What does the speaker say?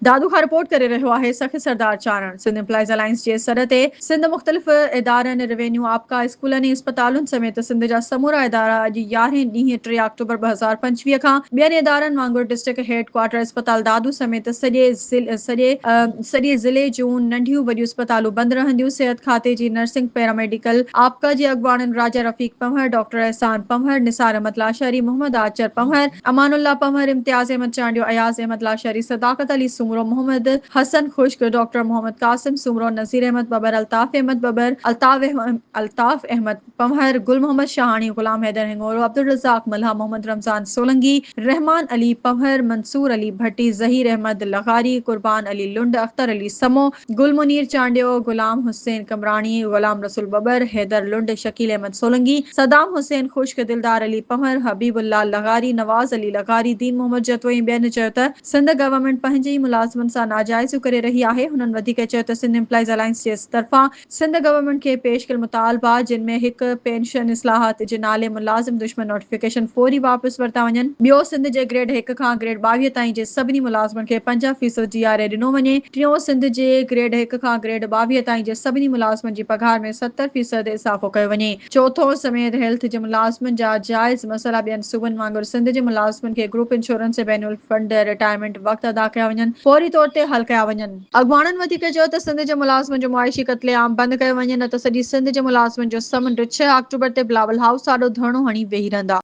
दादू खां रिपोर्ट करे रहियो आहे सख सरदार चारण। सिंध एम्प्लॉइज़ अलायंस जे सर ते सिंध मुख़्तलिफ़ इदारनि रेवेन्यू आपका स्कूलनि ऐं इस्पतालुनि समेत सिंध जा समूरा इदारा अॼु 11 ॾींहं 3 अक्टूबर 2025 खां ॿियनि इदारनि वांगुरु डिस्ट्रिक्ट हेड क्वार्टर इस्पताल दादू समेत सॼे ज़िले जूं नंढियूं वॾियूं इस्पतालूं बंदि रहंदियूं। सिहत खाते जी नर्सिंग पैरामेडिकल आपका जे अॻुवाणनि राजा रफ़ीक पंवर, डॉक्टर एहसान पंवर, निसार अहमद लाशरी, मोहम्मद आचर पंवर, अमानुल्लाह पंवर, इम्तियाज़ अहमद चांडियो, अयाज़ अहमद लाशरी, सदाकत अली सुमरो, मोहम्मद हसन खुश्क, डॉक्टर मोहम्मद कासिम सुमरो, नज़ीर अहमद बबर, अल्ताफ अहमद बबर, अल्ताफ अहमद पंवर, गुल मोहम्मद शाहानी, गुलाम हैदर हिंगोरो, अब्दुल रज़ाक मल्हा, मोहम्मद रमजान सोलंगी, रहमान अली पंवर, मंसूर अली भट्टी, ज़हीर अहमद लगारी, कुर्बान अली लुंड, अख्तर अली समो, गुल मुनीर चांडियो, गुलाम हुसैन कमरानी, गुलाम रसूल बबर, हैदर लुंड, शकील अहमद सोलंगी, सदाम हुसैन खुश्क, दिलदार अली पंवर, हबीबुल्लाह लगारी, नवाज अली लगारी, दीन मोहम्मद जतोई ॿियनि चयो त सिंध गवर्नमेंट पंहिंजे ई मुलाज़िमनि सां नाजाइज़ करे रही आहे। हुननि वधीक चयो त सिंध एम्प्लॉइज़ अलायंस जे तरफ़ां सिंध गवर्नमेंट खे पेश कयल मुतालबा जिन में हिकु पेंशन इस्लाहात जे नाले मुलाज़िम दुश्मन नोटिफिकेशन फौरी वापसि वरिता वञनि। ॿियो, सिंध जे ग्रेड 1 खां ग्रेड 22 ताईं जे सभिनी मुलाज़िमनि खे 50% DRA ॾिनो वञे। टियों, सिंध जे ग्रेड 1 खां ग्रेड 22 ताईं जे सभिनी मुलाज़िमनि जी पघार में 70% इज़ाफ़ो कयो वञे। चौथों, समेत हेल्थ जे मुलाज़िमनि जा जाइज़ मसइला ॿियनि सूबनि वांगुरु सिंध जे मुलाज़िमनि खे ग्रुप इंश्योरेंस ऐं बैनुल फंड रिटायरमेंट वक़्तु अदा कया वञनि, फौरी तौर ते हल कया वञनि। अॻुवाणनि वधीक चयो त सिंध जे मुलाज़िमनि जो मुआइशी क़त्लेआम बंदि कयो वञे, न त सॼी सिंध जे मुलाज़िमनि जो समुंड 6 अक्टूबर ते बिलावल हाउस आॾो धरणो हणी वेही रहंदा।